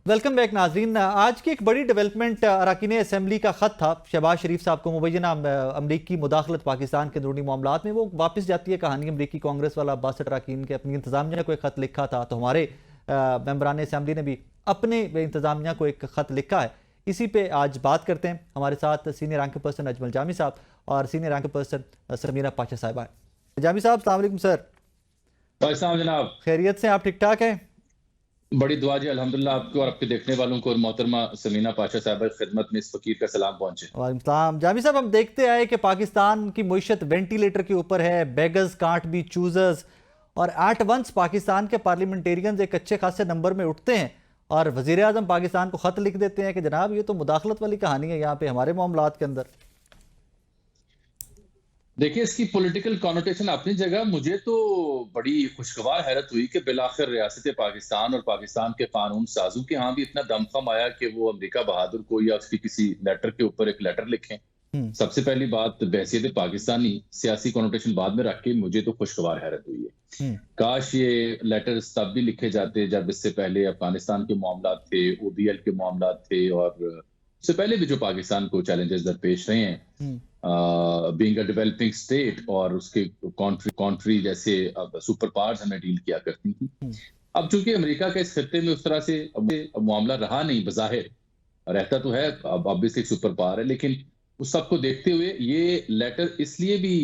Welcome back नाजरीन। आज की एक बड़ी डेवलपमेंट अरकान असम्बली का ख़त था शहबाज शरीफ साहब को मुबैना अमरीकी मुदाखलत पाकिस्तान के अंदरूनी मामलात में। वो वापस जाती है कहानी अमरीकी कांग्रेस वाला 62 अरकान के अपनी इंतजामिया को एक ख़त लिखा था, तो हमारे मेम्बरान असम्बली ने भी अपने इंतजामिया को एक ख़त लिखा है। इसी पे आज बात करते हैं। हमारे साथ senior rank person Ajmal Jami sahab और senior rank person Samina Pasha sahiba. Jami साहब अस्सलाम वालेकुम सर। जनाब, खैरियत से? आप ठीक ठाक हैं? बड़ी दुआ जी अल्हम्दुलिल्लाह, आपको और आपके देखने वालों को और मोहतरमा समीना पाशा साहब की खिदमत में इस फकीर का सलाम पहुंचे। वालेकुम सलाम। जामी साहब, हम देखते आए कि पाकिस्तान की मुईशत वेंटिलेटर के ऊपर है, बेगर्स कांट बी चूजर्स, और एट वंस पाकिस्तान के पार्लियामेंटेरियंस एक अच्छे खासे नंबर में उठते हैं और वजीर आजम पाकिस्तान को खत लिख देते हैं कि जनाब ये तो मुदाखलत वाली कहानी है यहाँ पे हमारे मामलात के अंदर। देखिए, इसकी पॉलिटिकल कॉनोटेशन अपनी जगह। मुझे तो बड़ी खुशगवार हैरत हुई कि बिलाखिर रियासत पाकिस्तान और पाकिस्तान के कानून साजों के यहाँ भी इतना दमखम आया कि वो अमेरिका बहादुर को या उसकी किसी लेटर के ऊपर एक लेटर लिखें। सबसे पहली बात, बहसियत पाकिस्तानी, सियासी कॉनोटेशन बाद में रख के मुझे तो खुशगवार हैरत हुई है। काश ये लेटर्स तब भी लिखे जाते जब इससे पहले अफगानिस्तान के मामला थे, ओबीएल के मामला थे, और इससे पहले भी जो पाकिस्तान को चैलेंजेस दरपेश रहे हैं, बीइंग अ डेवलपिंग स्टेट, और उसके कंट्री जैसे सुपर पावर्स हमें डील किया करती थी। अब चूंकि अमेरिका के इस खत्ते में उस तरह से अब मामला रहा नहीं, बजाहिर रहता तो है, अब ऑब्वियसली सुपर पावर है, लेकिन उस सबको देखते हुए ये लेटर इसलिए भी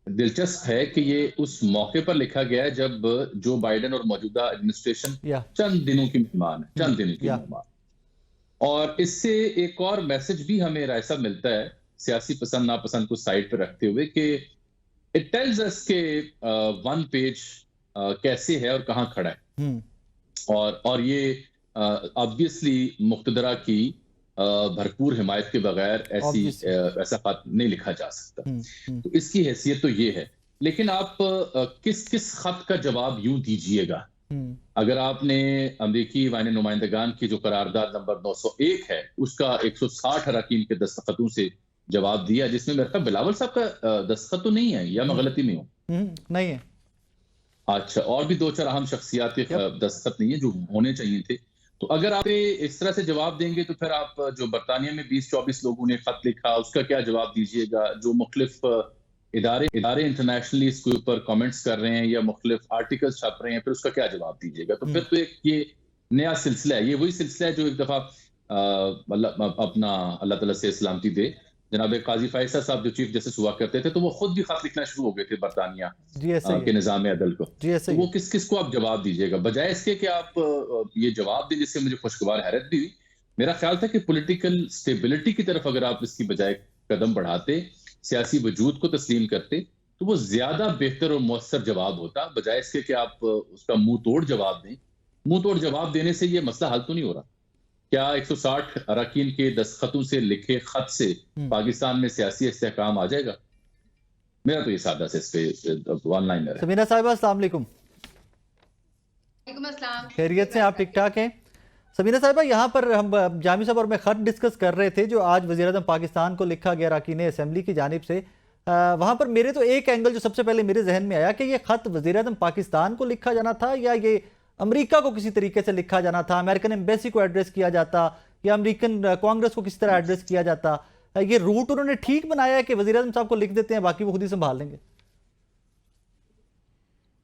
दिलचस्प है कि ये उस मौके पर लिखा गया है जब जो बाइडेन और मौजूदा एडमिनिस्ट्रेशन चंद दिनों की मेहमान है, चंद दिनों की मेहमान। और इससे एक और मैसेज भी हमें ऐसा मिलता है, सियासी पसंद नापसंद को साइड पर रखते हुए, कि इट टेल्स अस के वन पेज कैसे है और कहां खड़ा है। और ये ऑब्वियसली मुक्तदरा की भरपूर हिमायत के बगैर ऐसा खत नहीं लिखा जा सकता। तो इसकी हैसियत तो ये है। लेकिन आप किस किस खत का जवाब यूं दीजिएगा? अगर आपने अमेरिकी वायने नुमाइंदगान की जो करारदाद नंबर 901 है उसका 160 अरकान के दस्तखतों से जवाब दिया, जिसमें मेरे ख्याल बिलावल साहब का दस्तखत तो नहीं है, या मैं गलती में हूँ? नहीं है। अच्छा, और भी दो चार अहम शख्सियात के दस्तखत नहीं है जो होने चाहिए थे। तो अगर आप इस तरह से जवाब देंगे तो फिर आप जो बरतानिया में 20-24 लोगों ने खत लिखा उसका क्या जवाब दीजिएगा? जो मुख्तलिफ इदारे इंटरनेशनली इसके ऊपर कमेंट्स कर रहे हैं या मुख्तलिफ आर्टिकल्स छप रहे हैं, फिर उसका क्या जवाब दीजिएगा? तो फिर तो एक ये नया सिलसिला है। ये वही सिलसिला है जो एक दफा अपना अल्लाह ताला से सलामती दे, जनाब काजी फैसल साहब जो चीफ जस्टिस हुआ करते थे, तो वो खुद भी खत लिखना शुरू हो गए थे बरतानिया के निजाम अदल को। तो वो किस किस को आप जवाब दीजिएगा, बजाय इसके कि आप ये जवाब दें, जिससे मुझे खुशगवार हैरत भी हुई। मेरा ख्याल था कि पॉलिटिकल स्टेबिलिटी की तरफ अगर आप इसकी बजाय कदम बढ़ाते, सियासी वजूद को तस्लीम करते, तो वो ज्यादा बेहतर और मौसर जवाब होता, बजाय इसके कि आप उसका मुंह तोड़ जवाब दें। मुंह तोड़ जवाब देने से ये मसला हल तो नहीं हो रहा। क्या 160 अरकान के दस्तखतों से लिखे खत से पाकिस्तान में सियासी इस्तेहकाम आ जाएगा? मेरा तो ये सादा से इस पे वन लाइनर है। समीना साहिबा अस्सलाम वालेकुम। खैरियत से? आप ठीक ठाक हैं? समीना साहिबा, यहाँ पर हम जामी साहब और मैं खत डिस्कस कर रहे थे जो आज वज़ीर आज़म पाकिस्तान को लिखा गया अरकान असम्बली की जानिब से। वहाँ पर मेरे तो एक एंगल जो सबसे पहले मेरे जहन में आया कि ये खत वज़ीर आज़म पाकिस्तान को लिखा जाना था या ये अमेरिका को किसी तरीके से लिखा जाना था, अमेरिकन एम्बेसी को एड्रेस किया जाता या अमेरिकन कांग्रेस को किसी तरह एड्रेस किया जाता। ये रूट उन्होंने ठीक बनाया है कि वज़ीर आज़म साहब को लिख देते हैं, बाकी वो खुद ही संभाल लेंगे?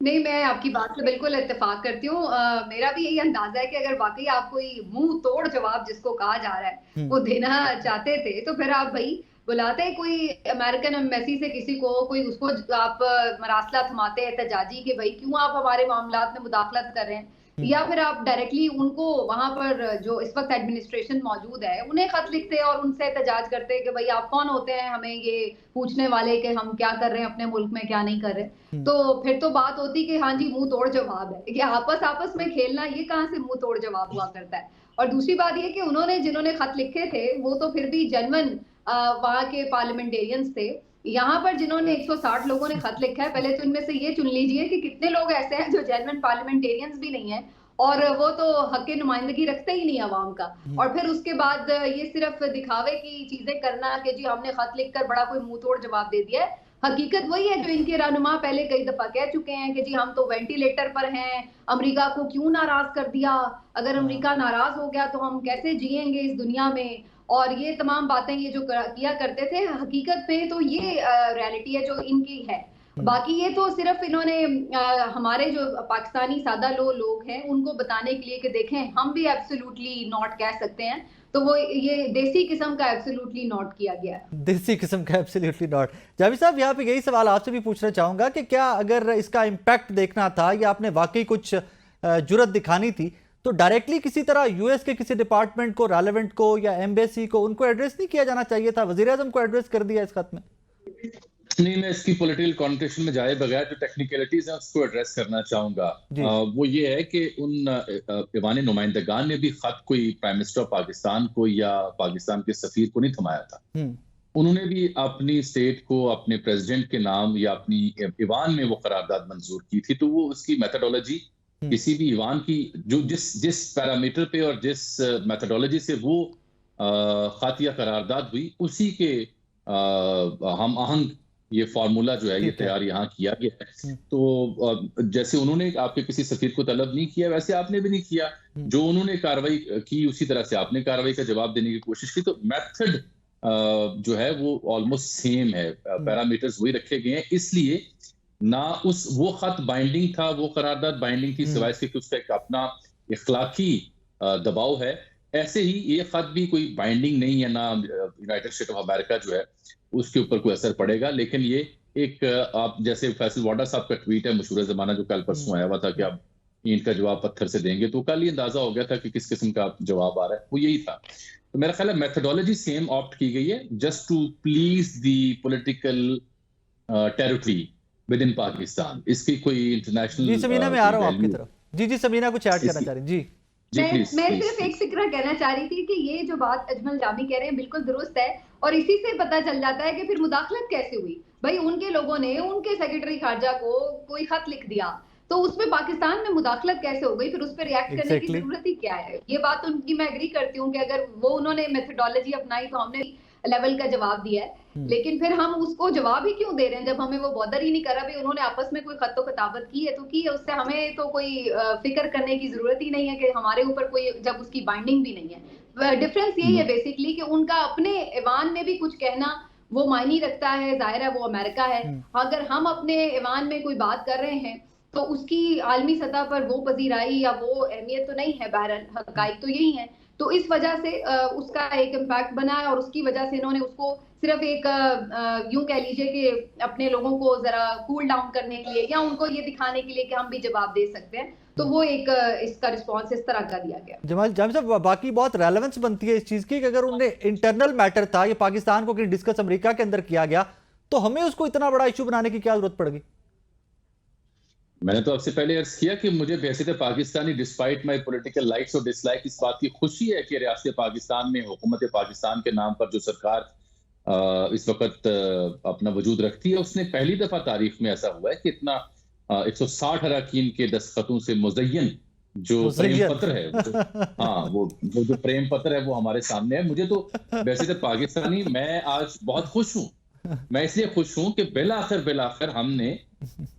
नहीं, मैं आपकी बात से बिल्कुल इत्तेफाक करती हूँ। मेरा भी यही अंदाजा है कि अगर वाकई आप कोई मुंह तोड़ जवाब, जिसको कहा जा रहा है, वो देना चाहते थे, तो फिर आप भाई बुलाते कोई अमेरिकन एम्बेसी से किसी को, कोई उसको आप मरासला थमाते एहतजाजी कि भाई क्यों आप हमारे मामलात में मुदाखलत कर रहे हैं, या फिर आप डायरेक्टली उनको वहां पर जो इस वक्त एडमिनिस्ट्रेशन मौजूद है उन्हें खत लिखते और उनसे एहतजाज करते कि भाई आप कौन होते हैं हमें ये पूछने वाले कि हम क्या कर रहे हैं अपने मुल्क में, क्या नहीं कर रहे। तो फिर तो बात होती कि हाँ जी मुंह तोड़ जवाब है। ये आपस में खेलना, ये कहाँ से मुंह तोड़ जवाब हुआ करता है। और दूसरी बात ये कि उन्होंने जिन्होंने खत लिखे थे वो तो फिर भी जेन्युइन वहां के पार्लियामेंटेरियंस थे। यहाँ पर जिन्होंने 160 लोगों ने खत लिखा है, पहले तो इनमें से ये चुन लीजिए कि कितने लोग ऐसे हैं जो जेन्युइन पार्लियामेंटेरियंस भी नहीं है और वो तो हक नुमाइंदगी रखते ही नहीं अवाम का। और फिर उसके बाद ये सिर्फ दिखावे की चीजें करना कि जी हमने खत लिखकर बड़ा कोई मुंह तोड़ जवाब दे दिया है, हकीकत वही है जो इनके रहनुमा पहले कई दफा कह चुके हैं कि जी हम तो वेंटिलेटर पर हैं, अमेरिका को क्यों नाराज कर दिया, अगर अमेरिका नाराज हो गया तो हम कैसे जिएंगे इस दुनिया में, और ये तमाम बातें ये जो किया करते थे, हकीकत में तो ये रियलिटी है जो इनकी है। बाकी ये तो सिर्फ इन्होंने हमारे जो पाकिस्तानी सादा लोग हैं उनको बताने के लिए कि देखें हम भी एब्सोल्युटली नॉट कह सकते हैं, तो वो ये देसी किस्म का एब्सोल्युटली नॉट किया गया है। देसी किस्म का एब्सोल्युटली नॉट। जावेद साहब, यहाँ पे यही सवाल आपसे भी पूछना चाहूंगा कि क्या अगर इसका इम्पैक्ट देखना था या आपने वाकई कुछ जुर्रत दिखानी थी तो डायरेक्टली किसी तरह यूएस के किसी डिपार्टमेंट को, रेलेवेंट को या एम्बेसी को, उनको एड्रेस नहीं किया जाना चाहिए था? वजीर आजम को एड्रेस कर दिया इस खत में। नहीं, मैं इसकी पॉलिटिकल कॉन्टेक्स्ट में जाए बगैर जो टेक्निकलिटीज हैं उसको एड्रेस करना चाहूंगा। वो ये है कि उन ईवान नुमाइंदगान ने भी खत कोई प्राइम मिनिस्टर ऑफ पाकिस्तान को या पाकिस्तान के सफीर को नहीं थमाया था। उन्होंने भी अपनी स्टेट को अपने प्रेसिडेंट के नाम या अपनी ईवान में वो करारदाद मंजूर की थी, तो वो उसकी मेथोडोलॉजी किसी भी ईवान की जो जिस पैरामीटर पे और जिस मेथोडोलॉजी से वो खत या करारदाद हुई उसी के हम आहंग ये फार्मूला जो है ये तैयार यहाँ किया गया है। तो जैसे उन्होंने आपके किसी सफीर को तलब नहीं किया वैसे आपने भी नहीं किया, जो उन्होंने कार्रवाई की उसी तरह से आपने कार्रवाई का जवाब देने की कोशिश की। तो मेथड जो है वो ऑलमोस्ट सेम है, पैरामीटर्स वही रखे गए हैं, इसलिए ना वो खत बाइंडिंग था, वो करारदाद बाइंडिंग थी सिवाय इसके कि उसका एक अपना इखलाकी दबाव है। ऐसे ही ये खत भी कोई बाइंडिंग नहीं है, ना यूनाइटेड स्टेट ऑफ अमेरिका जो है उसके ऊपर कोई असर पड़ेगा। लेकिन ये एक आप जैसे फैसल वाडा साहब का ट्वीट है मशहूर जमाना जो कल परसों आया हुआ था कि आप ईंट का जवाब पत्थर से देंगे, तो कल ही अंदाजा हो गया था कि किस किस्म का जवाब आ रहा है, वो यही था। तो मेरा ख्याल है मेथोडोलॉजी सेम ऑप्ट की गई है just to please the political territory within Pakistan. इसकी कोई इंटरनेशनल जी समीना में आ रहा हूँ आपकी तरफ। जी समीना कुछ ऐड करना चाह रही जी। मैं सिर्फ एक फिक्रा कहना चाह रही थी कि ये जो बात अजमल जामी कह रहे हैं बिल्कुल दुरुस्त है, और इसी से पता चल जाता है कि फिर मुदाखलत कैसे हुई। भाई उनके लोगों ने उनके सेक्रेटरी खारजा को कोई खत लिख दिया, तो उसमें पाकिस्तान में मुदाखलत कैसे हो गई, फिर उस पर रिएक्ट करने की जरूरत ही क्या है? ये बात उनकी मैं एग्री करती हूँ कि अगर वो उन्होंने मेथोडोलॉजी अपनाई तो हमने लेवल का जवाब दिया है, लेकिन फिर हम उसको जवाब ही क्यों दे रहे हैं जब हमें वो बॉदर ही नहीं कर रहा। भाई उन्होंने आपस में कोई खत्तो खताबत की है तो की है, उससे हमें तो कोई फिक्र करने की जरूरत ही नहीं है कि हमारे ऊपर कोई, जब उसकी बाइंडिंग भी नहीं है। डिफरेंस यही है बेसिकली कि उनका अपने ईवान में भी कुछ कहना वो मायने रखता है, जाहिर है वो अमेरिका है। अगर हम अपने ईवान में कोई बात कर रहे हैं तो उसकी आलमी सतह पर वो पजीराई या वो अहमियत तो नहीं है, बहरहाल हकाइक तो यही है। तो इस वजह से उसका एक इम्पैक्ट बना है, और उसकी वजह से इन्होंने उसको सिर्फ एक यूं कह लीजिए कि अपने लोगों को जरा कूल डाउन करने के लिए या उनको ये दिखाने के लिए कि हम भी जवाब दे सकते हैं, तो वो एक इसका रिस्पॉन्स इस तरह का दिया गया। जमाल जामी साहब, बाकी बहुत रेलेवेंस बनती है इस चीज की कि अगर उन्हें इंटरनल मैटर था, ये पाकिस्तान को डिस्कस अमेरिका के अंदर किया गया, तो हमें उसको इतना बड़ा इशू बनाने की क्या जरूरत पड़ गई? मैंने तो आपसे पहले अर्ज किया कि मुझे वैसे Pakistani despite my political likes और डिसलाइक इस बात की खुशी है कि रियासत पाकिस्तान में हुकूमत पाकिस्तान के नाम पर जो सरकार इस वक्त अपना वजूद रखती है, उसने पहली दफा तारीख में ऐसा हुआ है कि इतना 160 अरकान के दस्तखतों से मुज़य्यन जो प्रेम पत्र है हाँ वो जो प्रेम पत्र है वो हमारे सामने है। मुझे तो वैसे तो पाकिस्तानी, मैं आज बहुत खुश हूँ। मैं इसलिए खुश हूं कि बिलाखिर हमने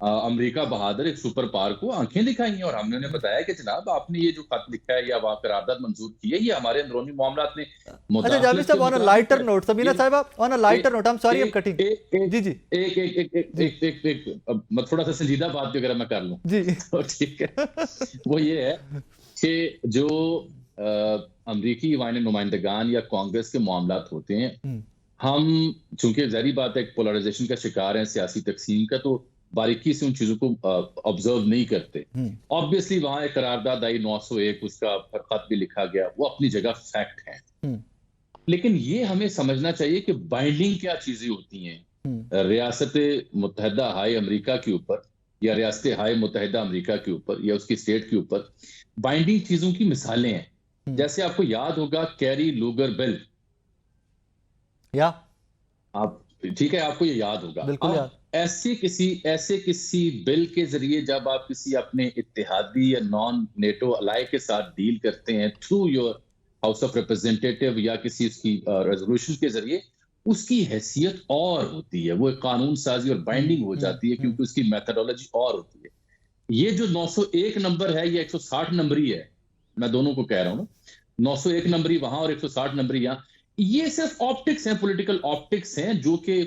अमेरिका बहादुर एक सुपर पावर को आंखें दिखाई हैं और हमने उन्हें बताया कि जनाब आपने ये जो खत लिखा है या वहां करारदाद मंजूर की है, ये हमारे अंदरों मामलात में। अच्छा Javed sahab, on a lighter note, Samina sahiba, on a lighter note, I am sorry I am cutting. जी एक थोड़ा सा संजीदा बात भी अगर मैं कर लूं जी तो ठीक है। वो ये है कि जो अमरीकी ईवान नुमाइंदगान या कांग्रेस के मामलात होते हैं, हम चूंकि जारी बात है पोलराइजेशन का शिकार है, सियासी तकसीम का, तो बारीकी से उन चीजों को ऑब्जर्व नहीं करते। ऑब्वियसली वहां एक करारदाद आई 901, उसका खत भी लिखा गया, वो अपनी जगह फैक्ट है, लेकिन ये हमें समझना चाहिए कि बाइंडिंग क्या चीजें होती हैं। रियासत मुत्तहिदा हाई अमेरिका के ऊपर या रियासत हाई मुत्तहिदा अमेरिका के ऊपर या उसकी स्टेट के ऊपर बाइंडिंग चीजों की मिसालें हैं। जैसे आपको याद होगा कैरी लूगर बिल, या आप ठीक है, आपको ये याद होगा। बिल्कुल याद। ऐसे किसी बिल के जरिए जब आप किसी अपने इत्तेहादी या नॉन नेटो अलाई के साथ डील करते हैं through your house of representative या किसी उसकी रेजोल्यूशन के जरिए, उसकी हैसियत और होती है, वो एक कानून साजी और बाइंडिंग हो जाती है क्योंकि उसकी मेथडोलॉजी और होती है। ये जो 901 नंबर है, ये 160 नंबरी है, मैं दोनों को कह रहा हूँ ना, 901 नंबरी वहां और 160 नंबरी यहाँ, ये सिर्फ ऑप्टिक्स हैं, पॉलिटिकल ऑप्टिक्स हैं जो कि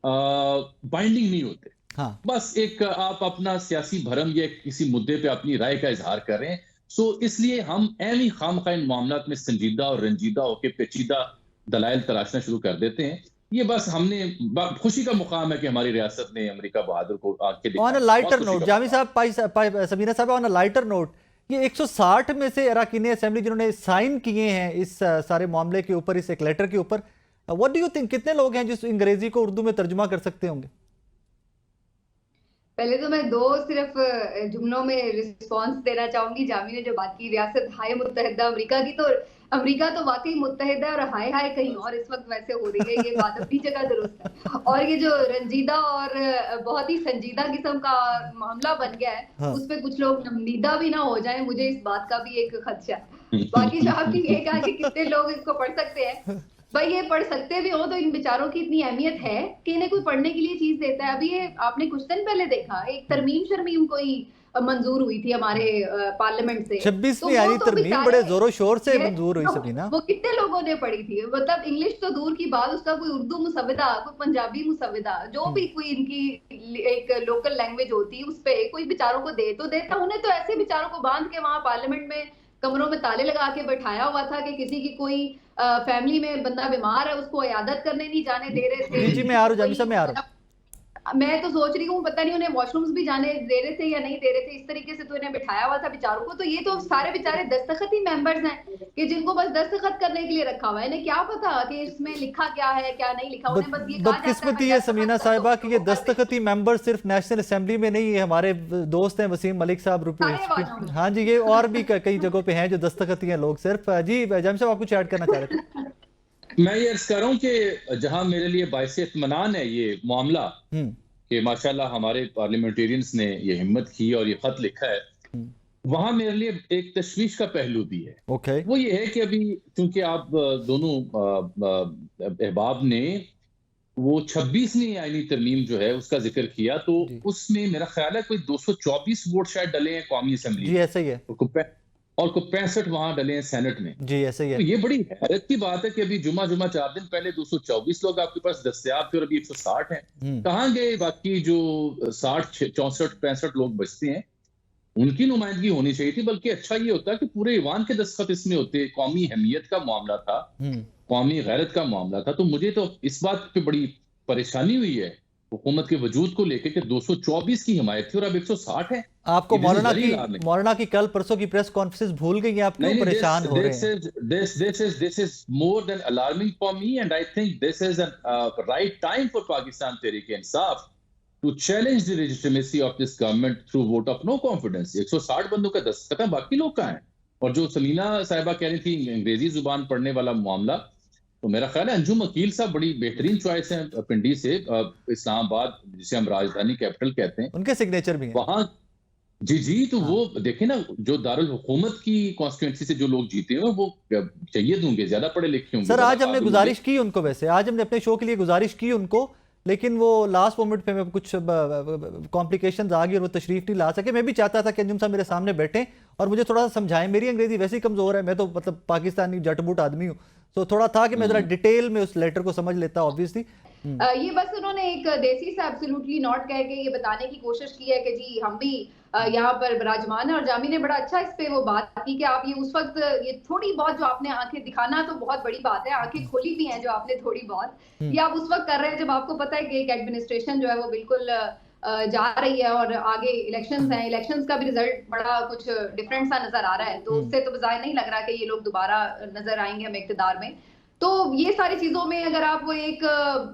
बाइंडिंग नहीं होते। हाँ। बस एक आप अपना सियासी भरम या किसी मुद्दे पे अपनी राय का इजहार कर रहे हैं। सो इसलिए हम ऐवी खामखा इन मामलात में संजीदा और रंजीदा होकर पेचीदा दलाइल तलाशना शुरू कर देते हैं। ये बस हमने खुशी का मुकाम है कि हमारी रियासत ने अमेरिका बहादुर को आके दिखाया। On a lighter note, Jami साहब, सबीना साहब, ऑन अ लाइटर नोट, ये 160 में से अरकान असेंबली जिन्होंने साइन किए हैं इस सारे मामले के ऊपर, इस एक लेटर के ऊपर, व्हाट डू यू थिंक, कितने लोग हैं जिस अंग्रेजी को उर्दू में तर्जुमा कर सकते होंगे? पहले तो मैं दो सिर्फ जुमलों में रिस्पांस देना चाहूंगी। जामी ने जो बात की रियासत हाय मुत्तहिदा अमेरिका की, तो अमेरिका तो वाकई मुत्तहिदा है और हाय हाय कहीं और इस वक्त वैसे हो रही है, ये बात अपनी जगह दुरुस्त है। और ये जो रंजीदा और बहुत ही संजीदा किस्म का मामला बन गया है, हाँ। उस पर कुछ लोग नमनीदा भी ना हो जाए, मुझे इस बात का भी एक खदशा है। बाकी जो आपने ये कहा कि कितने लोग इसको पढ़ सकते हैं, भाई ये पढ़ सकते भी हो तो इन बेचारों की इतनी अहमियत है कि इन्हें कोई पढ़ने के लिए चीज देता है। अभी ये आपने कुछ दिन पहले देखा, एक तरमीम शर्मीम कोई मंजूर हुई थी हमारे पार्लियामेंट से, 26वीं तो यानी तरमीम बड़े जोरों शोर से मंजूर हुई, तो सबीना। वो कितने लोगों ने पढ़ी थी? मतलब इंग्लिश तो दूर की बात, उसका कोई उर्दू मुसविदा, कोई पंजाबी मुसविदा, जो भी कोई इनकी एक लोकल लैंग्वेज होती है, उस पे कोई बेचारों को दे तो देता। उन्हें तो ऐसे बेचारों को बांध के वहां पार्लियामेंट में कमरों में ताले लगा के बैठाया हुआ था कि किसी की कोई फैमिली में बंदा बीमार है, उसको इयादत करने नहीं जाने दे रहे थे। जी मैं आ रहा हूँ, जामी साहब मैं आ रहा हूँ। मैं तो सोच रही हूँ, पता नहीं उन्हें वॉशरूम्स भी जाने दे रहे थे या नहीं दे रहे थे, इस तरीके से तो इन्हें बिठाया हुआ था बेचारों को। तो ये तो सारे बेचारे दस्तखती मेंबर्स हैं कि जिनको बस दस्तखत करने के लिए रखा हुआ है। इन्हें क्या पता कि इसमें लिखा क्या है क्या नहीं लिखा, उन्हें बस ये कहा जाता बदकिस्मती है समीना साहिबा कि ये दस्तखती मेंबर सिर्फ नेशनल असेंबली में नहीं है, हमारे दोस्त हैं वसीम मलिक साहब रुपये, हाँ जी, ये और भी कई जगहों पे हैं जो दस्तखती हैं लोग सिर्फ। जी जामी साहब, आप कुछ ऐड करना चाह रहे थे? मैं ये अर्ज कर रहा हूँ कि जहां मेरे लिए बाइस इत्मीनान है ये मामला कि माशाल्लाह हमारे पार्लियामेंटेरियंस ने ये हिम्मत की और ये खत लिखा है, वहां मेरे लिए एक तशवीश का पहलू भी है। वो ये है कि अभी चूंकि आप दोनों अहबाब ने वो 26वीं आईनी तरमीम जो है उसका जिक्र किया, तो उसमें मेरा ख्याल है कोई 224 वोट शायद डले हैं कौमी असेंबली। जी ऐसा ही है। और को 65 वहां डले हैं सेनेट में। जी ऐसे ही है। तो ये बड़ी हैरत की बात है कि अभी जुमा 4 दिन पहले 224 लोग आपके पास दस्तयाब थे और अभी 160 हैं। कहाँ गए बाकी जो 60, 64, 65 लोग बचते हैं? उनकी नुमाइंदगी होनी चाहिए थी। बल्कि अच्छा ये होता कि पूरे ईवान के दस्तखत इसमें होते। कौमी अहमियत का मामला था, कौमी गैरत का मामला था। तो मुझे तो इस बात पे बड़ी परेशानी हुई है हुकूमत के वजूद को लेकर कि 224 की हिमायत थी और अब 160 है। आपको मौलाना की कल परसों की प्रेस कॉन्फ्रेंस भूल गई? आप क्यों परेशान हो रहे हैं? This is more than alarming for me, and I think this is a right time for Pakistan Tehreek-e-Insaf to challenge the legitimacy of this government through vote of no confidence। 160 बंदों का दस्तखत है, बाकी लोग कहाँ हैं? और जो सलीना साहिबा कह रही थी अंग्रेजी जुबान पढ़ने वाला मामला, तो मेरा ख्याल है अंजुम अकील साहब बड़ी बेहतरीन चॉइस है पिंडी से, इस्लामाबाद जिसे हम राजधानी कैपिटल कहते हैं, उनके सिग्नेचर भी हैं वहां। जी तो वो देखे ना, जो दारुल हुकूमत की कॉन्स्टिट्यूंसी से जो लोग जीते हैं वो चाहिए होंगे, ज्यादा पढ़े लिखे होंगे। सर आज हमने गुजारिश की उनको, वैसे आज हमने अपने शो के लिए गुजारिश की उनको, लेकिन वो लास्ट मोमेंट पे में कुछ कॉम्प्लिकेशंस आ गई और वो तशरीफ नहीं ला सके। मैं भी चाहता था कि अंजुम साहब मेरे सामने बैठे और मुझे थोड़ा सा समझाएं। मेरी अंग्रेजी वैसे ही कमजोर है, मैं तो मतलब पाकिस्तानी जटबूट आदमी हूँ, तो थोड़ा था कि मैं जरा डिटेल में उस लेटर को समझ लेता ऑब्वियसली। ये बस उन्होंने एक देसी सा एब्सोल्युटली नॉट कह के ये बताने की कोशिश की है कि जी हम भी यहाँ पर विराजमान है। और जामी ने बड़ा अच्छा इस पे वो बात की कि आप ये उस वक्त ये थोड़ी बहुत जो आपने आंखें दिखाना तो बहुत बड़ी बात है, आंखें खोली भी हैं जो आपने थोड़ी बहुत, ये आप उस वक्त कर रहे हैं जब आपको पता है कि एक एडमिनिस्ट्रेशन जो है वो बिल्कुल जा रही है और आगे इलेक्शंस हैं, इलेक्शंस का भी रिजल्ट बड़ा कुछ डिफरेंट सा नजर आ रहा है। तो उससे तो बजाय नहीं लग रहा कि ये लोग दोबारा नजर आएंगे हमें इक़्तिदार में। तो ये सारी चीजों में अगर आप वो एक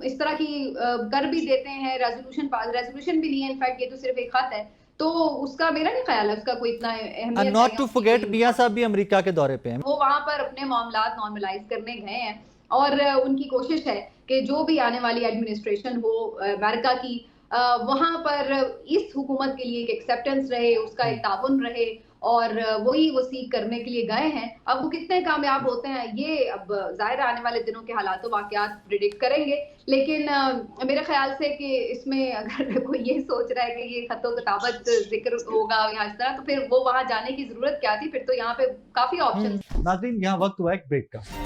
इस तरह की कर भी देते हैं, रेजोल्यूशन भी नहीं है, इनफैक्ट ये तो सिर्फ एक खत है, तो उसका मेरा नहीं ख्याल है उसका कोई इतना अहमियत। नॉट टू फॉरगेट मियां साहब भी अमेरिका के दौरे पे हैं, वो वहां पर अपने मामलात नॉर्मलाइज करने गए हैं और उनकी कोशिश है कि जो भी आने वाली एडमिनिस्ट्रेशन हो अमेरिका की, वहां पर इस हुकूमत के लिए एक एक्सेप्टेंस रहे, उसका एक ताउन रहे और वही वो सीख करने के लिए गए हैं। अब वो कितने कामयाब होते हैं ये अब ज़ाहिर आने वाले दिनों के हालात वाक़यात प्रिडिक्ट करेंगे। लेकिन मेरे ख़्याल से कि इसमें अगर कोई ये सोच रहा है कि ये खतो-किताबत ज़िक्र होगा या इस तरह, तो फिर वो वहाँ जाने की ज़रूरत क्या थी? फिर तो यहाँ पे काफ़ी ऑप्शंस। नाज़रीन, यहाँ वक्त हुआ एक ब्रेक का।